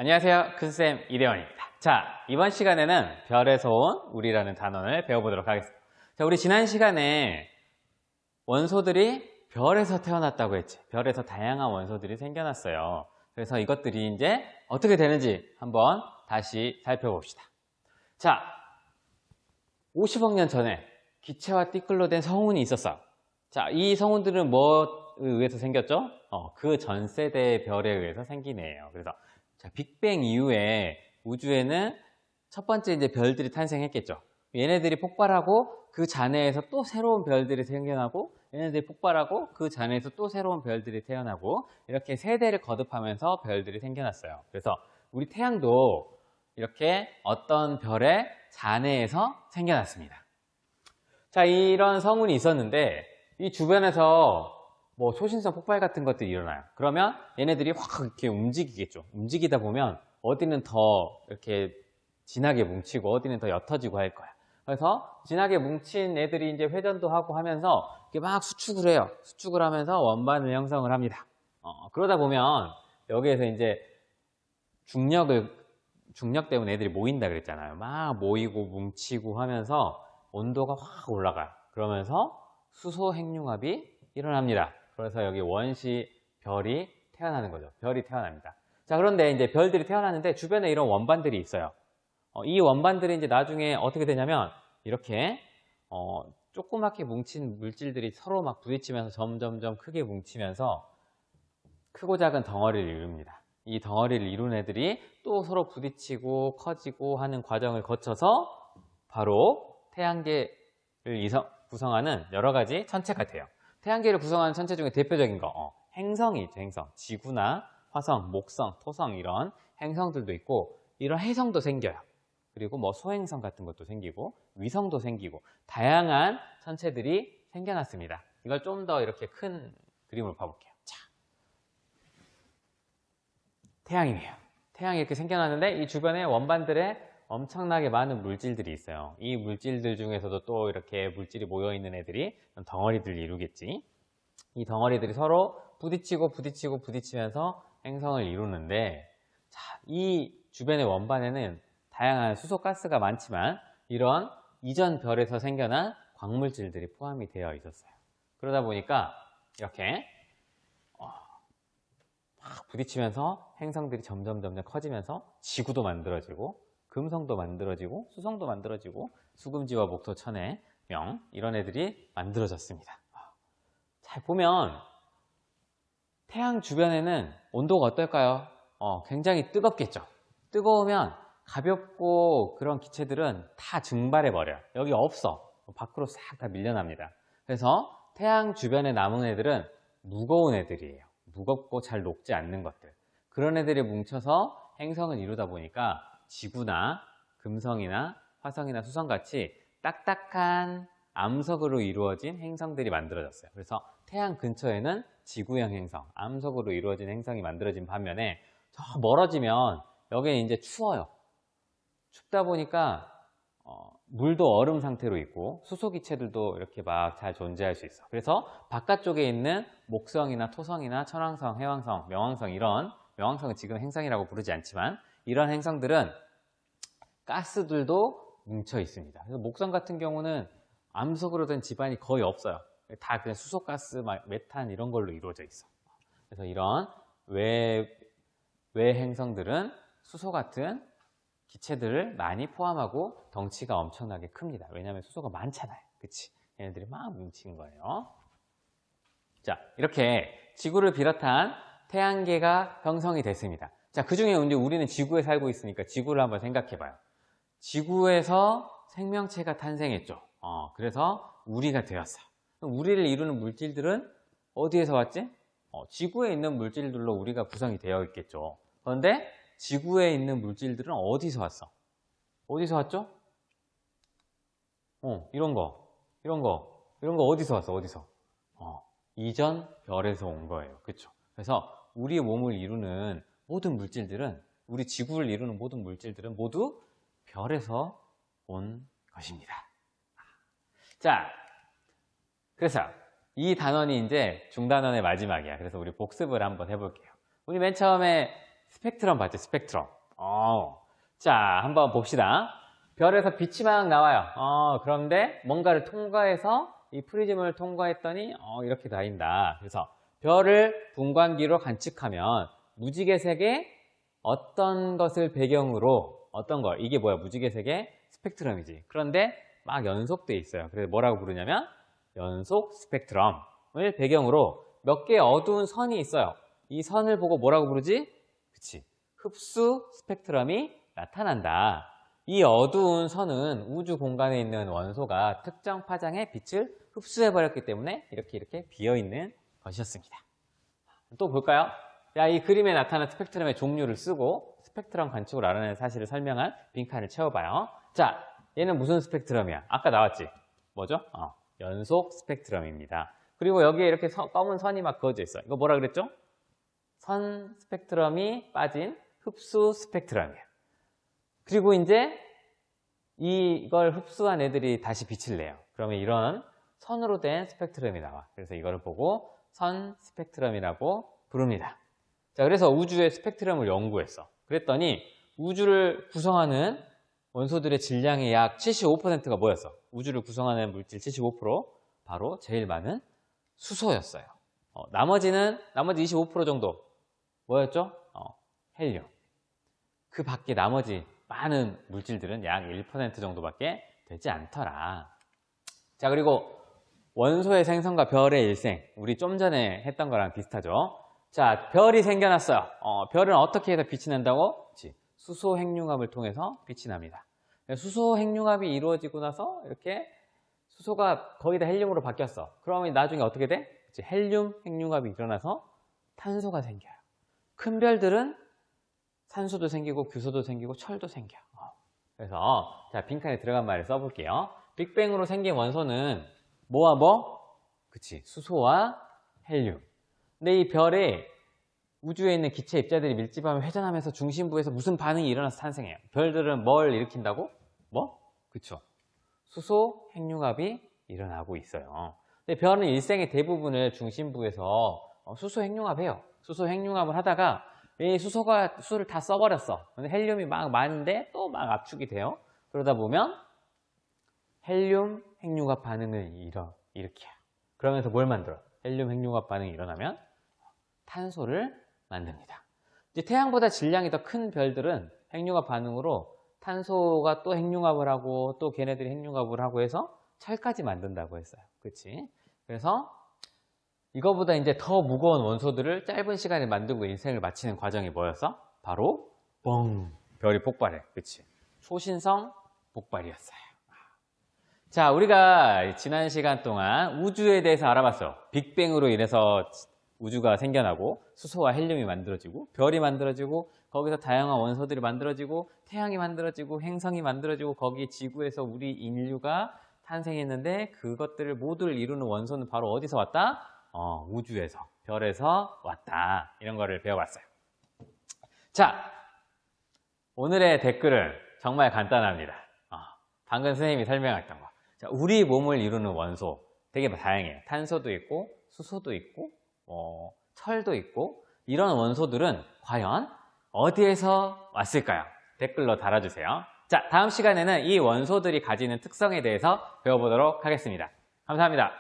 안녕하세요. 큰쌤 이대원입니다. 자, 이번 시간에는 별에서 온 우리라는 단원을 배워보도록 하겠습니다. 자, 우리 지난 시간에 원소들이 별에서 태어났다고 했지. 별에서 다양한 원소들이 생겨났어요. 그래서 이것들이 이제 어떻게 되는지 한번 다시 살펴봅시다. 자, 50억 년 전에 기체와 띠끌로 된 성운이 있었어. 자, 이 성운들은 뭐에 의해서 생겼죠? 그 전 세대의 별에 의해서 생긴 애예요. 그래서 자, 빅뱅 이후에 우주에는 첫 번째 이제 별들이 탄생했겠죠. 얘네들이 폭발하고 그 잔해에서 또 새로운 별들이 생겨나고 얘네들이 폭발하고 그 잔해에서 또 새로운 별들이 태어나고 이렇게 세대를 거듭하면서 별들이 생겨났어요. 그래서 우리 태양도 이렇게 어떤 별의 잔해에서 생겨났습니다. 자, 이런 성운이 있었는데 이 주변에서 뭐 초신성 폭발 같은 것들이 일어나요. 그러면 얘네들이 확 이렇게 움직이겠죠. 움직이다 보면 어디는 더 이렇게 진하게 뭉치고 어디는 더 옅어지고 할 거야. 그래서 진하게 뭉친 애들이 이제 회전도 하고 하면서 이렇게 막 수축을 해요. 수축을 하면서 원반을 형성을 합니다. 그러다 보면 여기에서 이제 중력 때문에 애들이 모인다 그랬잖아요. 막 모이고 뭉치고 하면서 온도가 확 올라가요. 그러면서 수소 핵융합이 일어납니다. 그래서 여기 원시 별이 태어나는 거죠. 별이 태어납니다. 자, 그런데 이제 별들이 태어나는데 주변에 이런 원반들이 있어요. 이 원반들이 이제 나중에 어떻게 되냐면 이렇게 조그맣게 뭉친 물질들이 서로 막 부딪히면서 점점점 크게 뭉치면서 크고 작은 덩어리를 이룹니다. 이 덩어리를 이룬 애들이 또 서로 부딪히고 커지고 하는 과정을 거쳐서 바로 태양계를 구성하는 여러 가지 천체가 돼요. 태양계를 구성하는 천체 중에 대표적인 거 행성이 있죠. 행성. 지구나 화성, 목성, 토성 이런 행성들도 있고 이런 해성도 생겨요. 그리고 뭐 소행성 같은 것도 생기고 위성도 생기고 다양한 천체들이 생겨났습니다. 이걸 좀 더 이렇게 큰 그림으로 봐볼게요. 자, 태양이에요. 태양이 이렇게 생겨났는데 이 주변에 원반들에 엄청나게 많은 물질들이 있어요. 이 물질들 중에서도 또 이렇게 물질이 모여있는 애들이 덩어리들을 이루겠지. 이 덩어리들이 서로 부딪히면서 행성을 이루는데 자, 이 주변의 원반에는 다양한 수소가스가 많지만 이런 이전 별에서 생겨난 광물질들이 포함이 되어 있었어요. 그러다 보니까 이렇게 막 부딪히면서 행성들이 점점 커지면서 지구도 만들어지고 금성도 만들어지고 수성도 만들어지고 수금지와 목토, 천해, 명 이런 애들이 만들어졌습니다. 잘 보면 태양 주변에는 온도가 어떨까요? 굉장히 뜨겁겠죠. 뜨거우면 가볍고 그런 기체들은 다 증발해 버려요. 여기 없어. 밖으로 싹 다 밀려납니다. 그래서 태양 주변에 남은 애들은 무거운 애들이에요. 무겁고 잘 녹지 않는 것들. 그런 애들이 뭉쳐서 행성을 이루다 보니까 지구나 금성이나 화성이나 수성같이 딱딱한 암석으로 이루어진 행성들이 만들어졌어요. 그래서 태양 근처에는 지구형 행성, 암석으로 이루어진 행성이 만들어진 반면에 저 멀어지면 여기는 이제 추워요. 춥다 보니까 물도 얼음 상태로 있고 수소기체들도 이렇게 막 잘 존재할 수 있어. 그래서 바깥쪽에 있는 목성이나 토성이나 천왕성, 해왕성, 명왕성 이런 명왕성은 지금 행성이라고 부르지 않지만 이런 행성들은 가스들도 뭉쳐 있습니다. 그래서 목성 같은 경우는 암석으로 된 지반이 거의 없어요. 다 그냥 수소가스, 메탄 이런 걸로 이루어져 있어. 그래서 이런 외행성들은 수소 같은 기체들을 많이 포함하고 덩치가 엄청나게 큽니다. 왜냐하면 수소가 많잖아요. 그치? 얘네들이 막 뭉친 거예요. 자, 이렇게 지구를 비롯한 태양계가 형성이 됐습니다. 자, 그 중에 이제 우리는 지구에 살고 있으니까 지구를 한번 생각해 봐요. 지구에서 생명체가 탄생했죠. 그래서 우리가 되었어요. 우리를 이루는 물질들은 어디에서 왔지? 지구에 있는 물질들로 우리가 구성이 되어 있겠죠. 그런데 지구에 있는 물질들은 어디서 왔어? 어디서 왔죠? 이런 거 어디서 왔어? 어디서? 이전 별에서 온 거예요. 그렇죠? 그래서 우리 몸을 이루는 모든 물질들은 우리 지구를 이루는 모든 물질들은 모두 별에서 온 것입니다. 자, 그래서 이 단원이 이제 중단원의 마지막이야. 그래서 우리 복습을 한번 해볼게요. 우리 맨 처음에 스펙트럼 봤죠? 스펙트럼. 자, 한번 봅시다. 별에서 빛이 막 나와요. 그런데 뭔가를 통과해서 이 프리즘을 통과했더니 이렇게 다닌다. 그래서 별을 분광기로 관측하면 무지개색의 어떤 것을 배경으로 이게 뭐야? 무지개색의 스펙트럼이지. 그런데 막 연속돼 있어요. 그래서 뭐라고 부르냐면 연속 스펙트럼을 배경으로 몇 개의 어두운 선이 있어요. 이 선을 보고 뭐라고 부르지? 그치. 흡수 스펙트럼이 나타난다. 이 어두운 선은 우주 공간에 있는 원소가 특정 파장의 빛을 흡수해버렸기 때문에 이렇게 비어있는 것이었습니다. 또 볼까요? 자, 이 그림에 나타난 스펙트럼의 종류를 쓰고 스펙트럼 관측을 알아내는 사실을 설명한 빈칸을 채워봐요. 자, 얘는 무슨 스펙트럼이야? 아까 나왔지? 뭐죠? 연속 스펙트럼입니다. 그리고 여기에 이렇게 검은 선이 막 그어져 있어. 이거 뭐라 그랬죠? 선 스펙트럼이 빠진 흡수 스펙트럼이야. 그리고 이제 이걸 흡수한 애들이 다시 빛을 내요. 그러면 이런 선으로 된 스펙트럼이 나와. 그래서 이거를 보고 선 스펙트럼이라고 부릅니다. 자, 그래서 우주의 스펙트럼을 연구했어. 그랬더니 우주를 구성하는 원소들의 질량의 약 75%가 뭐였어? 우주를 구성하는 물질 75% 바로 제일 많은 수소였어요. 나머지 25% 정도 뭐였죠? 헬륨. 그 밖에 나머지 많은 물질들은 약 1% 정도밖에 되지 않더라. 자, 그리고 원소의 생성과 별의 일생, 우리 좀 전에 했던 거랑 비슷하죠. 자, 별이 생겨났어요. 별은 어떻게 해서 빛이 난다고? 그치. 수소 핵융합을 통해서 빛이 납니다. 수소 핵융합이 이루어지고 나서 이렇게 수소가 거의 다 헬륨으로 바뀌었어. 그러면 나중에 어떻게 돼? 그치. 헬륨 핵융합이 일어나서 탄소가 생겨요. 큰 별들은 산소도 생기고 규소도 생기고 철도 생겨. 그래서 자, 빈칸에 들어간 말을 써볼게요. 빅뱅으로 생긴 원소는 뭐와 뭐? 그치. 수소와 헬륨. 근데 이 별에 우주에 있는 기체 입자들이 밀집하면 회전하면서 중심부에서 무슨 반응이 일어나서 탄생해요? 별들은 뭘 일으킨다고? 뭐? 그쵸. 수소 핵융합이 일어나고 있어요. 근데 별은 일생의 대부분을 중심부에서 수소 핵융합해요. 수소 핵융합을 하다가 이 수소를 다 써버렸어. 근데 헬륨이 막 많은데 또 막 압축이 돼요. 그러다 보면 헬륨 핵융합 반응을 일으켜요. 그러면서 뭘 만들어? 헬륨 핵융합 반응이 일어나면 탄소를 만듭니다. 이제 태양보다 질량이 더 큰 별들은 핵융합 반응으로 탄소가 또 핵융합을 하고 또 걔네들이 핵융합을 하고 해서 철까지 만든다고 했어요. 그치? 그래서 이거보다 이제 더 무거운 원소들을 짧은 시간에 만들고 인생을 마치는 과정이 뭐였어? 바로 뻥! 별이 폭발해. 그치? 초신성 폭발이었어요. 자, 우리가 지난 시간 동안 우주에 대해서 알아봤어. 빅뱅으로 인해서 우주가 생겨나고 수소와 헬륨이 만들어지고 별이 만들어지고 거기서 다양한 원소들이 만들어지고 태양이 만들어지고 행성이 만들어지고 거기 지구에서 우리 인류가 탄생했는데 그것들을 모두를 이루는 원소는 바로 어디서 왔다? 우주에서, 별에서 왔다. 이런 거를 배워봤어요. 자, 오늘의 댓글은 정말 간단합니다. 방금 선생님이 설명했던 거. 자, 우리 몸을 이루는 원소 되게 다양해요. 탄소도 있고 수소도 있고 철도 있고 이런 원소들은 과연 어디에서 왔을까요? 댓글로 달아주세요. 자, 다음 시간에는 이 원소들이 가지는 특성에 대해서 배워보도록 하겠습니다. 감사합니다.